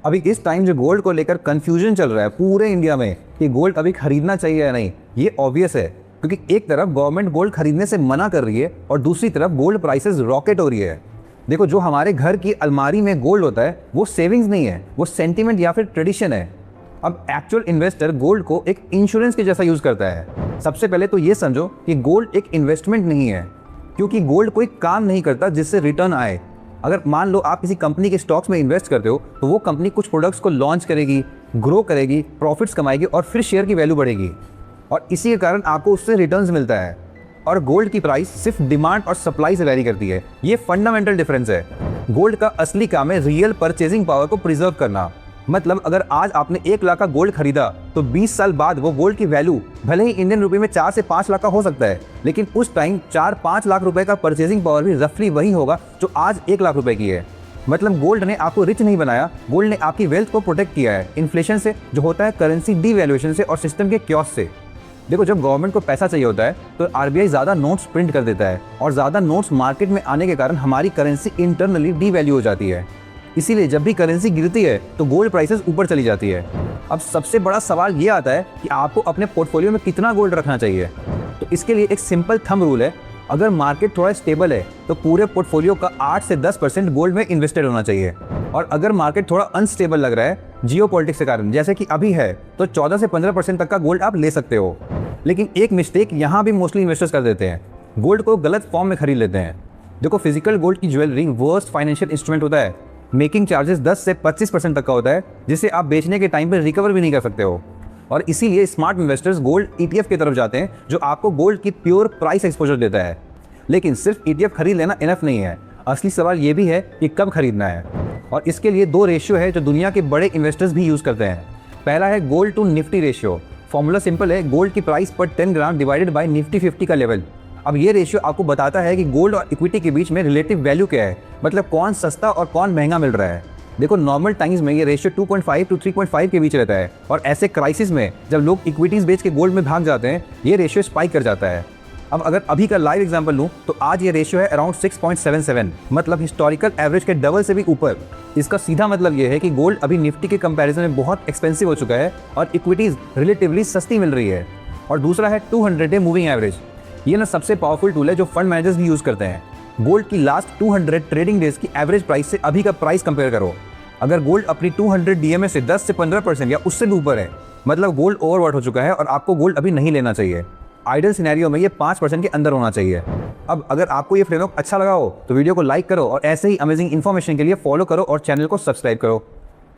अभी इस टाइम जो गोल्ड को लेकर कंफ्यूजन चल रहा है पूरे इंडिया में कि गोल्ड अभी खरीदना चाहिए या नहीं, ये ऑब्वियस है क्योंकि एक तरफ गवर्नमेंट गोल्ड खरीदने से मना कर रही है और दूसरी तरफ गोल्ड प्राइसेस रॉकेट हो रही है। देखो, जो हमारे घर की अलमारी में गोल्ड होता है वो सेविंग्स नहीं है, वो सेंटीमेंट या फिर ट्रेडिशन है। अब एक्चुअल इन्वेस्टर गोल्ड को एक इंश्योरेंस के जैसा यूज करता है। सबसे पहले तो ये समझो कि गोल्ड एक इन्वेस्टमेंट नहीं है, क्योंकि गोल्ड कोई काम नहीं करता जिससे रिटर्न आए। अगर मान लो आप किसी कंपनी के स्टॉक्स में इन्वेस्ट करते हो तो वो कंपनी कुछ प्रोडक्ट्स को लॉन्च करेगी, ग्रो करेगी, प्रॉफिट्स कमाएगी और फिर शेयर की वैल्यू बढ़ेगी और इसी के कारण आपको उससे रिटर्न्स मिलता है। और गोल्ड की प्राइस सिर्फ डिमांड और सप्लाई से वैरी करती है। ये फंडामेंटल डिफरेंस है। गोल्ड का असली काम है रियल परचेजिंग पावर को प्रिजर्व करना। मतलब अगर आज आपने 1 लाख का गोल्ड खरीदा तो 20 साल बाद वो गोल्ड की वैल्यू भले ही इंडियन रुपए में 4 से 5 लाख का हो सकता है, लेकिन उस टाइम 4-5 लाख रुपए का परचेजिंग पावर भी रफली वही होगा जो आज 1 लाख रुपए की है। मतलब गोल्ड ने आपको रिच नहीं बनाया, गोल्ड ने आपकी वेल्थ को प्रोटेक्ट किया है इन्फ्लेशन से, जो होता है करेंसी डीवैल्यूएशन से और सिस्टम के क्योस से। देखो, जब गवर्नमेंट को पैसा चाहिए होता है तो आरबीआई ज़्यादा नोट्स प्रिंट कर देता है और ज़्यादा नोट्स मार्केट में आने के कारण हमारी करेंसी इंटरनली डीवैल्यू हो जाती है। इसीलिए जब भी करेंसी गिरती है तो गोल्ड प्राइसेस ऊपर चली जाती है। अब सबसे बड़ा सवाल ये आता है कि आपको अपने पोर्टफोलियो में कितना गोल्ड रखना चाहिए। तो इसके लिए एक सिंपल थंब रूल है। अगर मार्केट थोड़ा स्टेबल है तो पूरे पोर्टफोलियो का 8 से 10% गोल्ड में इन्वेस्टेड होना चाहिए, और अगर मार्केट थोड़ा अनस्टेबल लग रहा है जियोपॉलिटिक्स के कारण, जैसे कि अभी है, तो 14 से 15% तक का गोल्ड आप ले सकते हो। लेकिन एक मिस्टेक यहाँ भी मोस्टली इन्वेस्टर्स कर देते हैं, गोल्ड को गलत फॉर्म में खरीद लेते हैं। देखो, फिजिकल गोल्ड की ज्वेलरी वर्स्ट फाइनेंशियल इंस्ट्रूमेंट होता है। मेकिंग चार्जेस 10 से 25% तक का होता है, जिसे आप बेचने के टाइम पर रिकवर भी नहीं कर सकते हो। और इसीलिए स्मार्ट इन्वेस्टर्स गोल्ड ईटीएफ की तरफ जाते हैं, जो आपको गोल्ड की प्योर प्राइस एक्सपोजर देता है। लेकिन सिर्फ ईटीएफ खरीद लेना इनफ नहीं है। असली सवाल ये भी है कि कब खरीदना है, और इसके लिए 2 रेशियो है जो दुनिया के बड़े इन्वेस्टर्स भी यूज करते हैं। पहला है gold to Nifty ratio. Formula simple है, गोल्ड की प्राइस पर 10 ग्राम डिवाइडेड बाय निफ्टी 50 का लेवल। अब ये रेशियो आपको बताता है कि गोल्ड और इक्विटी के बीच में रिलेटिव वैल्यू क्या है, मतलब कौन सस्ता और कौन महंगा मिल रहा है। देखो, नॉर्मल टाइम्स में ये रेशियो 2.5 to 3.5 के बीच रहता है, और ऐसे क्राइसिस में जब लोग इक्विटीज बेच के गोल्ड में भाग जाते हैं, ये रेशियो स्पाइक कर जाता है। अब अगर अभी का लाइव एग्जांपल लूं तो आज ये रेशियो है अराउंड 6.77, मतलब हिस्टोरिकल एवरेज के डबल से भी ऊपर। इसका सीधा मतलब ये है कि गोल्ड अभी निफ्टी के कंपैरिजन में बहुत एक्सपेंसिव हो चुका है और इक्विटीज रिलेटिवली सस्ती मिल रही है। और दूसरा है 200 डे मूविंग एवरेज। ये ना सबसे पावरफुल टूल है जो फंड मैनेजर्स भी यूज करते हैं। गोल्ड की लास्ट 200 ट्रेडिंग डेज की एवरेज प्राइस से अभी का प्राइस कंपेयर करो। अगर गोल्ड अपनी 200 डीएमए से 10 से 15% या उससे भी ऊपर है, मतलब गोल्ड ओवरबॉट हो चुका है और आपको गोल्ड अभी नहीं लेना चाहिए। आइडियल सिनेरियो में ये 5% के अंदर होना चाहिए। अब अगर आपको ये फ्रेमवर्क अच्छा लगा हो तो वीडियो को लाइक करो और ऐसे ही अमेजिंग इन्फॉर्मेशन के लिए फॉलो करो और चैनल को सब्सक्राइब करो।